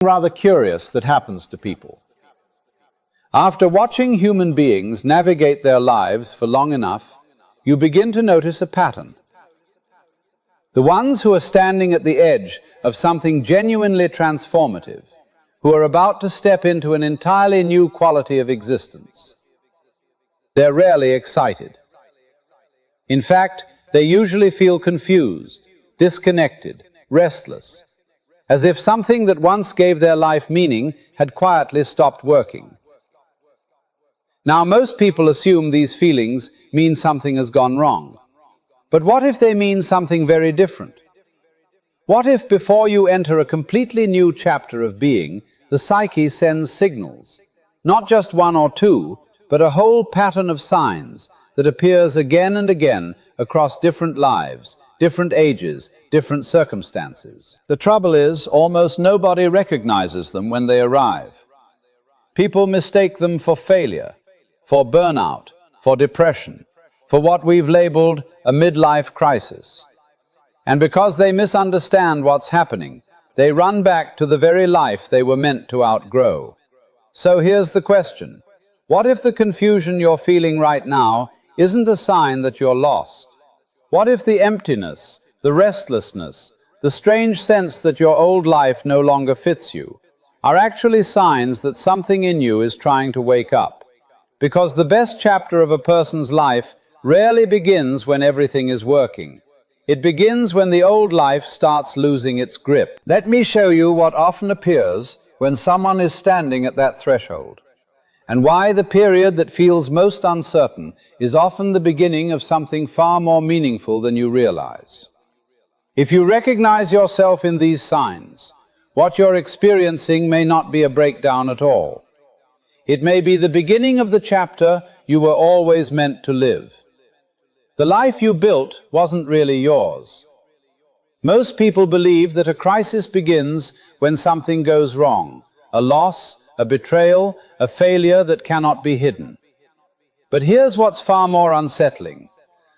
Rather curious that happens to people. After watching human beings navigate their lives for long enough, you begin to notice a pattern. The ones who are standing at the edge of something genuinely transformative, who are about to step into an entirely new quality of existence, they're rarely excited. In fact, they usually feel confused, disconnected, restless, as if something that once gave their life meaning had quietly stopped working. Now, most people assume these feelings mean something has gone wrong. But what if they mean something very different? What if before you enter a completely new chapter of being, the psyche sends signals, not just one or two, but a whole pattern of signs that appears again and again across different lives, different ages, different circumstances? The trouble is, almost nobody recognizes them when they arrive. People mistake them for failure, for burnout, for depression, for what we've labeled a midlife crisis. And because they misunderstand what's happening, they run back to the very life they were meant to outgrow. So here's the question. What if the confusion you're feeling right now isn't a sign that you're lost? What if the emptiness, the restlessness, the strange sense that your old life no longer fits you, are actually signs that something in you is trying to wake up? Because the best chapter of a person's life rarely begins when everything is working. It begins when the old life starts losing its grip. Let me show you what often appears when someone is standing at that threshold, and why the period that feels most uncertain is often the beginning of something far more meaningful than you realize. If you recognize yourself in these signs, what you're experiencing may not be a breakdown at all. It may be the beginning of the chapter you were always meant to live. The life you built wasn't really yours. Most people believe that a crisis begins when something goes wrong, a loss, a betrayal, a failure that cannot be hidden. But here's what's far more unsettling.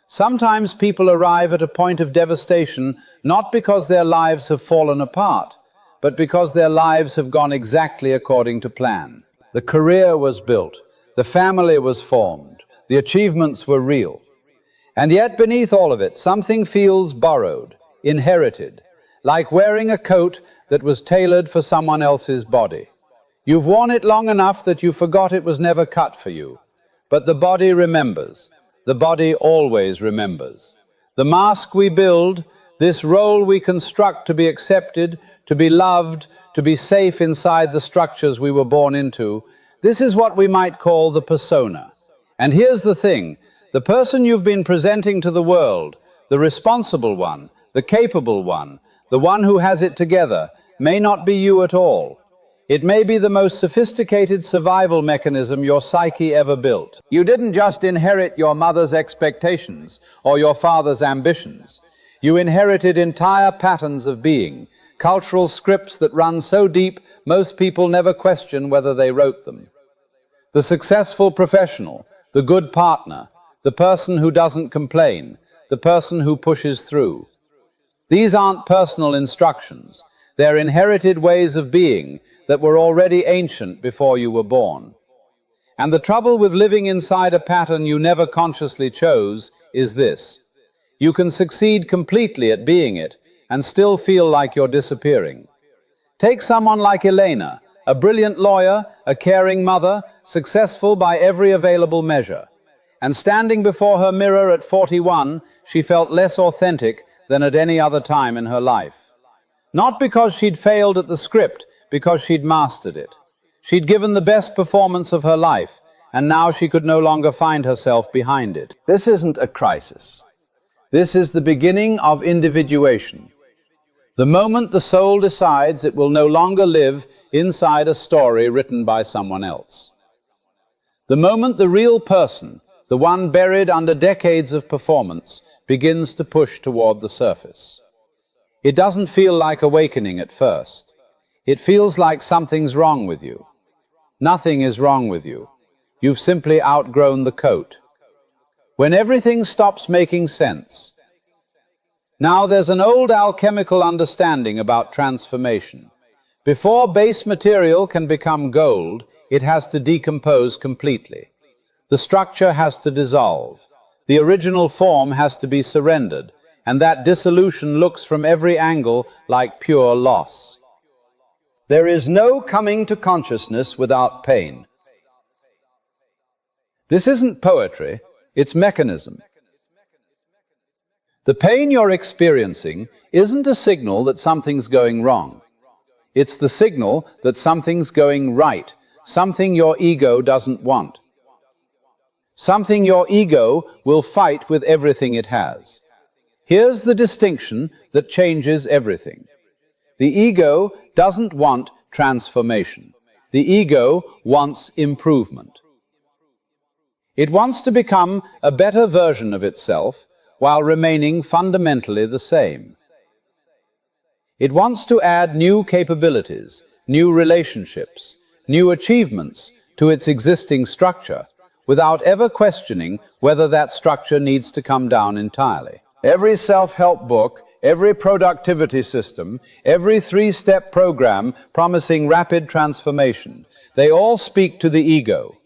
Sometimes people arrive at a point of devastation not because their lives have fallen apart, but because their lives have gone exactly according to plan. The career was built, the family was formed, the achievements were real. And yet beneath all of it, something feels borrowed, inherited, like wearing a coat that was tailored for someone else's body. You've worn it long enough that you forgot it was never cut for you. But the body remembers. The body always remembers. The mask we build, this role we construct to be accepted, to be loved, to be safe inside the structures we were born into, this is what we might call the persona. And here's the thing. The person you've been presenting to the world, the responsible one, the capable one, the one who has it together, may not be you at all. It may be the most sophisticated survival mechanism your psyche ever built. You didn't just inherit your mother's expectations or your father's ambitions. You inherited entire patterns of being, cultural scripts that run so deep most people never question whether they wrote them. The successful professional, the good partner, the person who doesn't complain, the person who pushes through. These aren't personal instructions. They're inherited ways of being that were already ancient before you were born. And the trouble with living inside a pattern you never consciously chose is this. You can succeed completely at being it and still feel like you're disappearing. Take someone like Elena, a brilliant lawyer, a caring mother, successful by every available measure. And standing before her mirror at 41, she felt less authentic than at any other time in her life. Not because she'd failed at the script, because she'd mastered it. She'd given the best performance of her life, and now she could no longer find herself behind it. This isn't a crisis. This is the beginning of individuation. The moment the soul decides it will no longer live inside a story written by someone else. The moment the real person, the one buried under decades of performance, begins to push toward the surface. It doesn't feel like awakening at first. It feels like something's wrong with you. Nothing is wrong with you. You've simply outgrown the coat. When everything stops making sense. Now there's an old alchemical understanding about transformation. Before base material can become gold, it has to decompose completely. The structure has to dissolve. The original form has to be surrendered, and that dissolution looks from every angle like pure loss. There is no coming to consciousness without pain. This isn't poetry, it's mechanism. The pain you're experiencing isn't a signal that something's going wrong. It's the signal that something's going right, something your ego doesn't want. Something your ego will fight with everything it has. Here's the distinction that changes everything. The ego doesn't want transformation. The ego wants improvement. It wants to become a better version of itself while remaining fundamentally the same. It wants to add new capabilities, new relationships, new achievements to its existing structure without ever questioning whether that structure needs to come down entirely. Every self-help book, every productivity system, every three-step program promising rapid transformation, they all speak to the ego.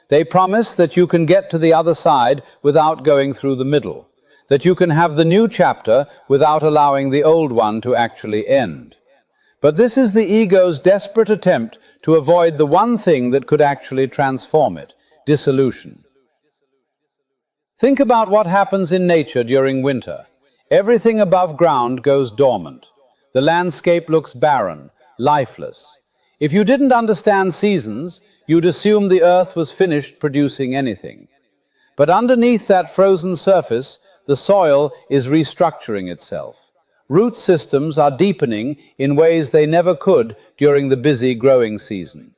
They promise that you can get to the other side without going through the middle, that you can have the new chapter without allowing the old one to actually end. But this is the ego's desperate attempt to avoid the one thing that could actually transform it: dissolution. Think about what happens in nature during winter. Everything above ground goes dormant. The landscape looks barren, lifeless. If you didn't understand seasons, you'd assume the earth was finished producing anything. But underneath that frozen surface, the soil is restructuring itself. Root systems are deepening in ways they never could during the busy growing season.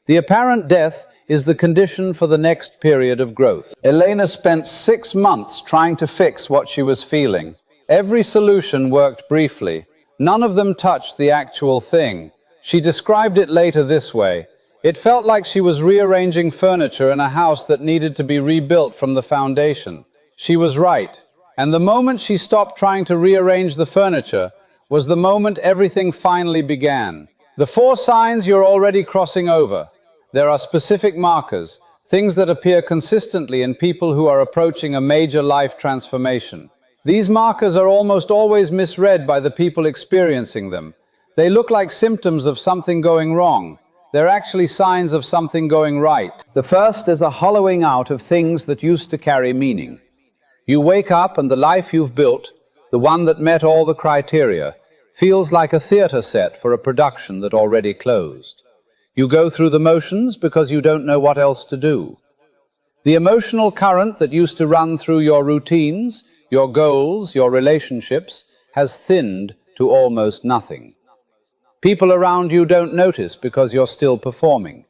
The apparent death is the condition for the next period of growth. Elena spent 6 months trying to fix what she was feeling. Every solution worked briefly. None of them touched the actual thing. She described it later this way: it felt like she was rearranging furniture in a house that needed to be rebuilt from the foundation. She was right, and the moment she stopped trying to rearrange the furniture was the moment everything finally began. The 4 signs you're already crossing over. There are specific markers, things that appear consistently in people who are approaching a major life transformation. These markers are almost always misread by the people experiencing them. They look like symptoms of something going wrong. They're actually signs of something going right. The first is a hollowing out of things that used to carry meaning. You wake up and the life you've built, the one that met all the criteria, feels like a theater set for a production that already closed. You go through the motions because you don't know what else to do. The emotional current that used to run through your routines, your goals, your relationships, has thinned to almost nothing. People around you don't notice because you're still performing.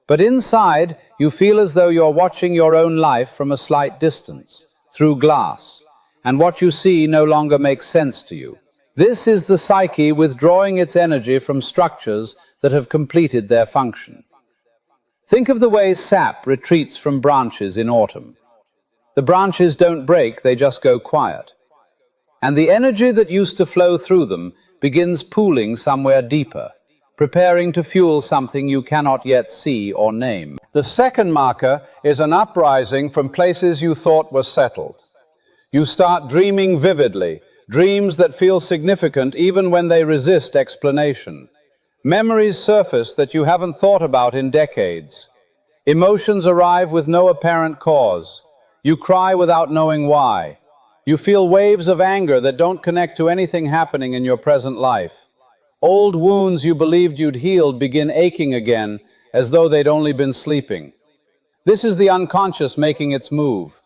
But inside, you feel as though you're watching your own life from a slight distance, through glass, and what you see no longer makes sense to you. This is the psyche withdrawing its energy from structures that have completed their function. Think of the way sap retreats from branches in autumn. The branches don't break, they just go quiet. And the energy that used to flow through them begins pooling somewhere deeper, preparing to fuel something you cannot yet see or name. The second marker is an uprising from places you thought were settled. You start dreaming vividly, dreams that feel significant even when they resist explanation. Memories surface that you haven't thought about in decades. Emotions arrive with no apparent cause. You cry without knowing why. You feel waves of anger that don't connect to anything happening in your present life. Old wounds you believed you'd healed begin aching again, as though they'd only been sleeping. This is the unconscious making its move.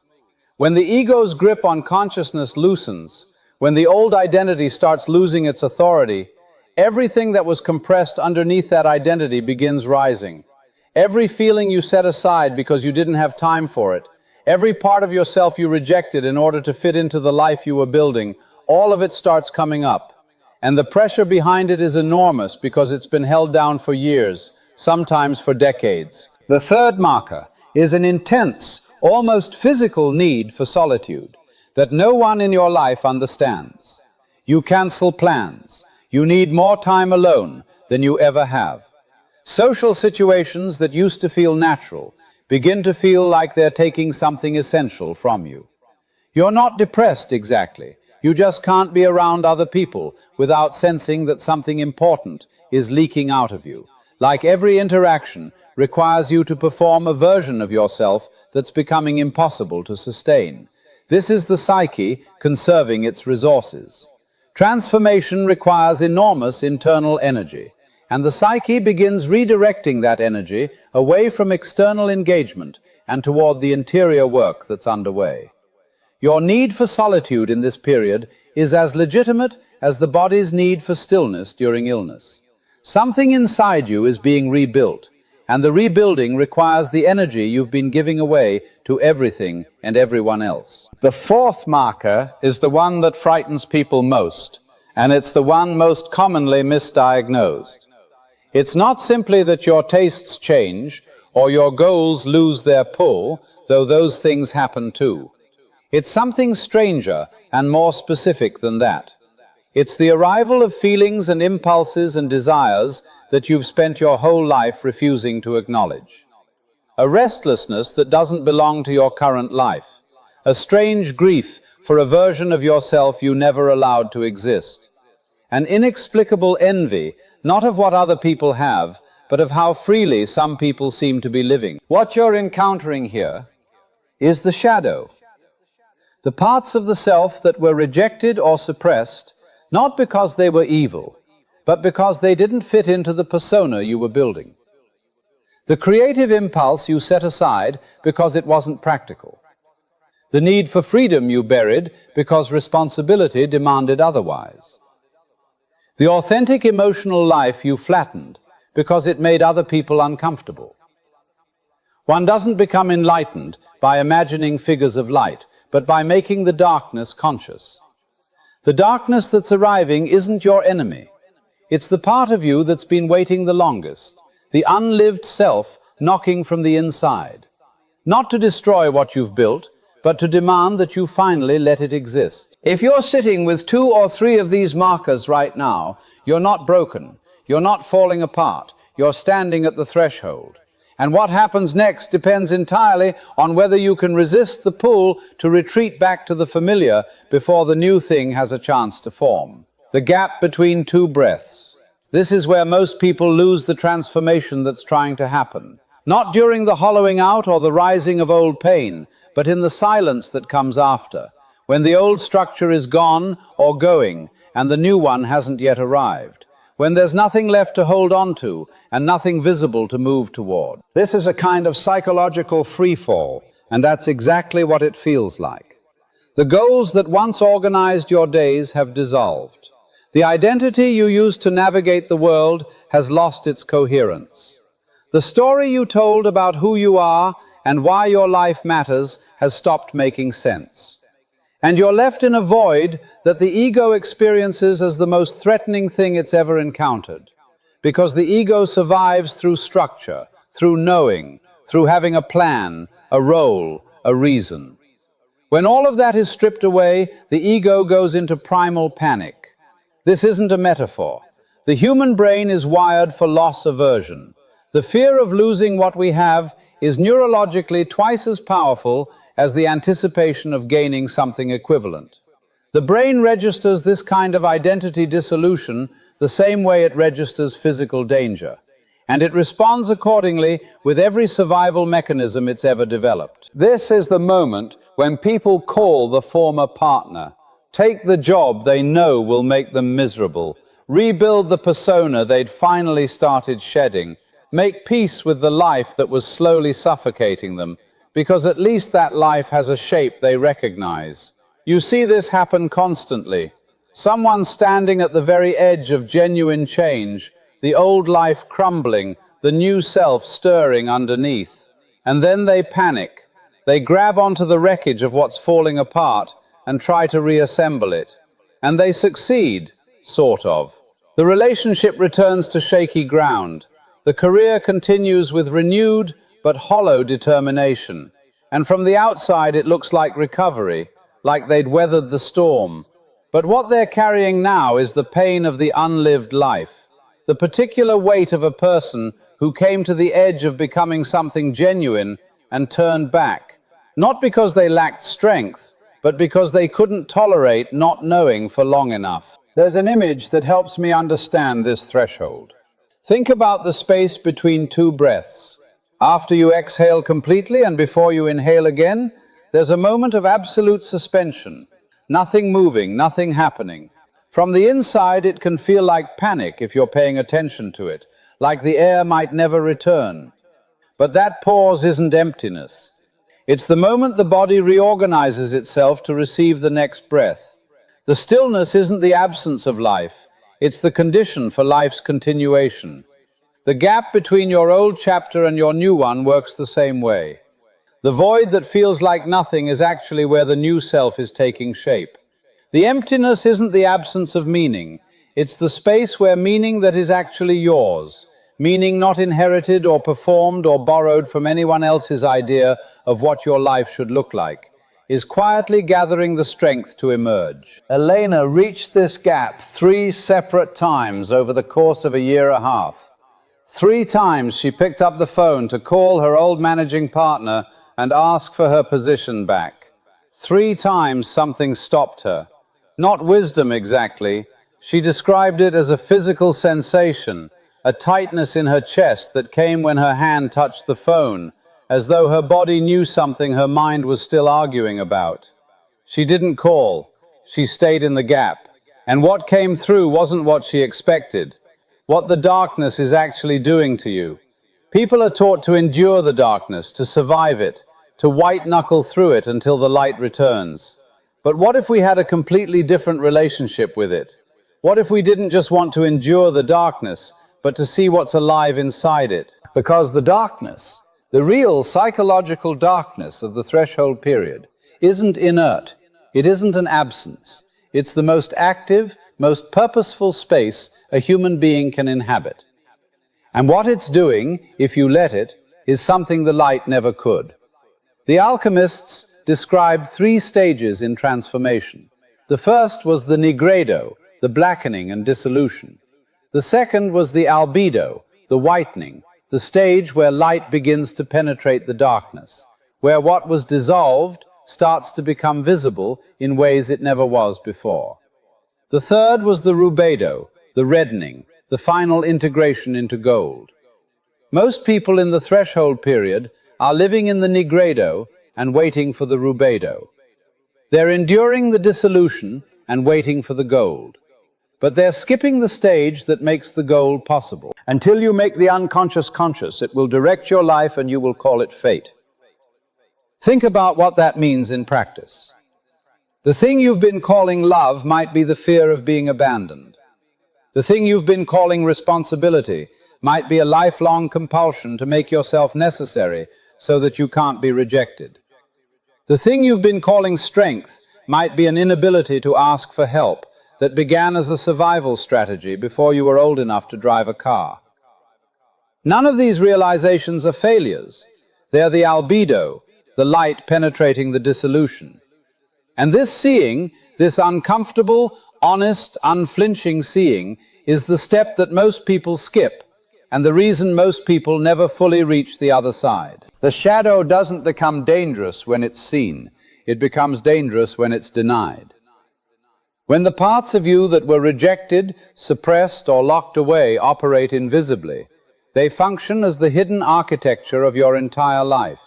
When the ego's grip on consciousness loosens, when the old identity starts losing its authority, everything that was compressed underneath that identity begins rising. Every feeling you set aside because you didn't have time for it, every part of yourself you rejected in order to fit into the life you were building, all of it starts coming up. And the pressure behind it is enormous because it's been held down for years, sometimes for decades. The third marker is an intense, almost physical need for solitude that no one in your life understands. You cancel plans. You need more time alone, than you ever have. Social situations that used to feel natural begin to feel like they're taking something essential from you. You're not depressed exactly. You just can't be around other people without sensing that something important is leaking out of you. Like every interaction requires you to perform a version of yourself that's becoming impossible to sustain. This is the psyche conserving its resources. Transformation requires enormous internal energy, and the psyche begins redirecting that energy away from external engagement and toward the interior work that's underway. Your need for solitude in this period is as legitimate as the body's need for stillness during illness. Something inside you is being rebuilt, and the rebuilding requires the energy you've been giving away to everything and everyone else. The fourth marker is the one that frightens people most, and it's the one most commonly misdiagnosed. It's not simply that your tastes change or your goals lose their pull, though those things happen too. It's something stranger and more specific than that. It's the arrival of feelings and impulses and desires that you've spent your whole life refusing to acknowledge. A restlessness that doesn't belong to your current life. A strange grief for a version of yourself you never allowed to exist. An inexplicable envy, not of what other people have, but of how freely some people seem to be living. What you're encountering here is the shadow. The parts of the self that were rejected or suppressed, not because they were evil, but because they didn't fit into the persona you were building. The creative impulse you set aside because it wasn't practical. The need for freedom you buried because responsibility demanded otherwise. The authentic emotional life you flattened because it made other people uncomfortable. One doesn't become enlightened by imagining figures of light, but by making the darkness conscious. The darkness that's arriving isn't your enemy. It's the part of you that's been waiting the longest, the unlived self knocking from the inside. Not to destroy what you've built, but to demand that you finally let it exist. If you're sitting with 2 or 3 of these markers right now, you're not broken, you're not falling apart, you're standing at the threshold. And what happens next depends entirely on whether you can resist the pull to retreat back to the familiar before the new thing has a chance to form. The gap between 2 breaths. This is where most people lose the transformation that's trying to happen. Not during the hollowing out or the rising of old pain, but in the silence that comes after, when the old structure is gone or going and the new one hasn't yet arrived. When there's nothing left to hold on to and nothing visible to move toward. This is a kind of psychological freefall, and that's exactly what it feels like. The goals that once organized your days have dissolved. The identity you used to navigate the world has lost its coherence. The story you told about who you are and why your life matters has stopped making sense. And you're left in a void that the ego experiences as the most threatening thing it's ever encountered. Because the ego survives through structure, through knowing, through having a plan, a role, a reason. When all of that is stripped away, the ego goes into primal panic. This isn't a metaphor. The human brain is wired for loss aversion. The fear of losing what we have is neurologically twice as powerful as the anticipation of gaining something equivalent. The brain registers this kind of identity dissolution the same way it registers physical danger, and it responds accordingly with every survival mechanism it's ever developed. This is the moment when people call the former partner, take the job they know will make them miserable, rebuild the persona they'd finally started shedding, make peace with the life that was slowly suffocating them, because at least that life has a shape they recognize. You see this happen constantly. Someone standing at the very edge of genuine change, the old life crumbling, the new self stirring underneath. And then they panic. They grab onto the wreckage of what's falling apart and try to reassemble it. And they succeed, sort of. The relationship returns to shaky ground. The career continues with renewed but hollow determination. And from the outside it looks like recovery, like they'd weathered the storm. But what they're carrying now is the pain of the unlived life, the particular weight of a person who came to the edge of becoming something genuine and turned back, not because they lacked strength, but because they couldn't tolerate not knowing for long enough. There's an image that helps me understand this threshold. Think about the space between two breaths. After you exhale completely and before you inhale again, there's a moment of absolute suspension. Nothing moving, nothing happening. From the inside, it can feel like panic if you're paying attention to it, like the air might never return. But that pause isn't emptiness. It's the moment the body reorganizes itself to receive the next breath. The stillness isn't the absence of life, it's the condition for life's continuation. The gap between your old chapter and your new one works the same way. The void that feels like nothing is actually where the new self is taking shape. The emptiness isn't the absence of meaning, it's the space where meaning that is actually yours, meaning not inherited or performed or borrowed from anyone else's idea of what your life should look like, is quietly gathering the strength to emerge. Elena reached this gap 3 separate times over the course of a year and a half. 3 times she picked up the phone to call her old managing partner and ask for her position back. 3 times something stopped her. Not wisdom exactly. She described it as a physical sensation, a tightness in her chest that came when her hand touched the phone, as though her body knew something her mind was still arguing about. She didn't call. She stayed in the gap. And what came through wasn't what she expected. What the darkness is actually doing to you. People are taught to endure the darkness, to survive it, to white-knuckle through it until the light returns. But what if we had a completely different relationship with it? What if we didn't just want to endure the darkness, but to see what's alive inside it? Because the darkness, the real psychological darkness of the threshold period, isn't inert. It isn't an absence. It's the most active, most purposeful space a human being can inhabit. And what it's doing, if you let it, is something the light never could. The alchemists described 3 stages in transformation. The first was the nigredo, the blackening and dissolution. The second was the albedo, the whitening, the stage where light begins to penetrate the darkness, where what was dissolved starts to become visible in ways it never was before. The third was the rubedo, the reddening, the final integration into gold. Most people in the threshold period are living in the nigredo and waiting for the rubedo. They're enduring the dissolution and waiting for the gold. But they're skipping the stage that makes the gold possible. Until you make the unconscious conscious, it will direct your life and you will call it fate. Think about what that means in practice. The thing you've been calling love might be the fear of being abandoned. The thing you've been calling responsibility might be a lifelong compulsion to make yourself necessary so that you can't be rejected. The thing you've been calling strength might be an inability to ask for help that began as a survival strategy before you were old enough to drive a car. None of these realizations are failures. They're the albedo, the light penetrating the dissolution. And this seeing, this uncomfortable, honest, unflinching seeing, is the step that most people skip, and the reason most people never fully reach the other side. The shadow doesn't become dangerous when it's seen. It becomes dangerous when it's denied. When the parts of you that were rejected, suppressed, or locked away operate invisibly, they function as the hidden architecture of your entire life.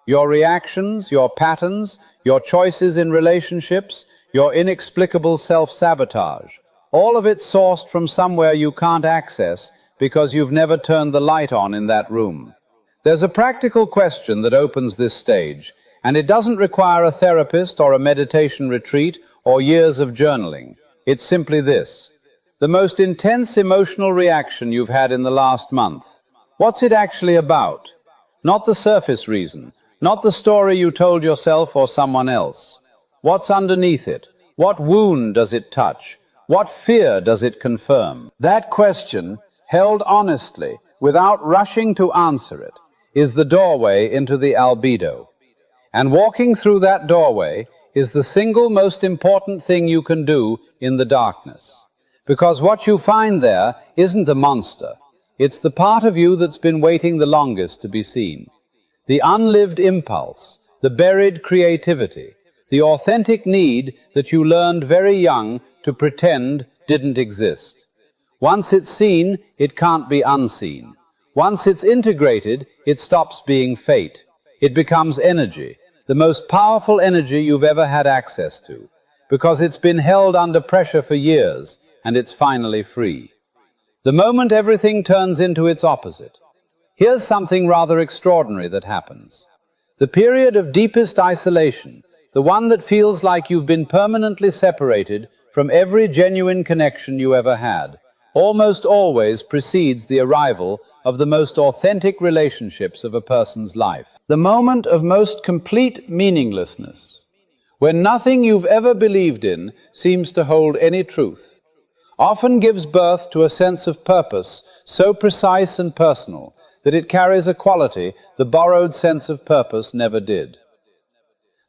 Your reactions, your patterns, your choices in relationships, your inexplicable self-sabotage, all of it sourced from somewhere you can't access because you've never turned the light on in that room. There's a practical question that opens this stage, and it doesn't require a therapist or a meditation retreat or years of journaling. It's simply this: the most intense emotional reaction you've had in the last month. What's it actually about? Not the surface reason, not the story you told yourself or someone else. What's underneath it? What wound does it touch? What fear does it confirm? That question, held honestly, without rushing to answer it, is the doorway into the albedo. And walking through that doorway is the single most important thing you can do in the darkness. Because what you find there isn't a monster. It's the part of you that's been waiting the longest to be seen. The unlived impulse, the buried creativity, the authentic need that you learned very young to pretend didn't exist. Once it's seen, it can't be unseen. Once it's integrated, it stops being fate. It becomes energy, the most powerful energy you've ever had access to, because it's been held under pressure for years, and it's finally free. The moment everything turns into its opposite. Here's something rather extraordinary that happens. The period of deepest isolation, the one that feels like you've been permanently separated from every genuine connection you ever had, almost always precedes the arrival of the most authentic relationships of a person's life. The moment of most complete meaninglessness, when nothing you've ever believed in seems to hold any truth, often gives birth to a sense of purpose so precise and personal that it carries a quality the borrowed sense of purpose never did.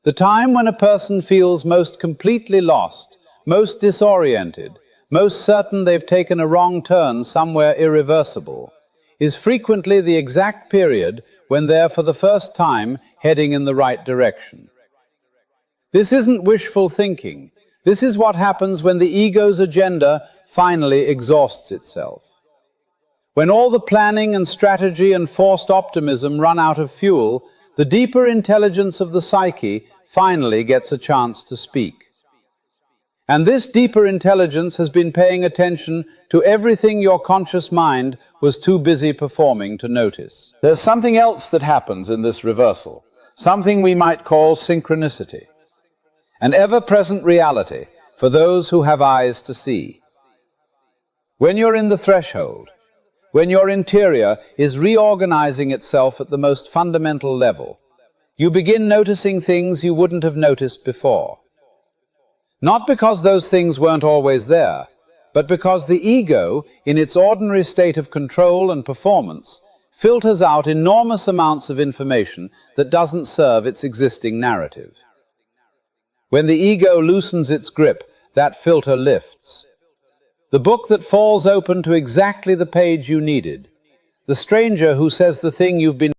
The time when a person feels most completely lost, most disoriented, most certain they've taken a wrong turn somewhere irreversible, is frequently the exact period when they're for the first time heading in the right direction. This isn't wishful thinking. This is what happens when the ego's agenda finally exhausts itself. When all the planning and strategy and forced optimism run out of fuel, the deeper intelligence of the psyche finally gets a chance to speak. And this deeper intelligence has been paying attention to everything your conscious mind was too busy performing to notice. There's something else that happens in this reversal, something we might call synchronicity, an ever-present reality for those who have eyes to see. When you're in the threshold, when your interior is reorganizing itself at the most fundamental level, you begin noticing things you wouldn't have noticed before. Not because those things weren't always there, but because the ego, in its ordinary state of control and performance, filters out enormous amounts of information that doesn't serve its existing narrative. When the ego loosens its grip, that filter lifts. The book that falls open to exactly the page you needed. The stranger who says the thing you've been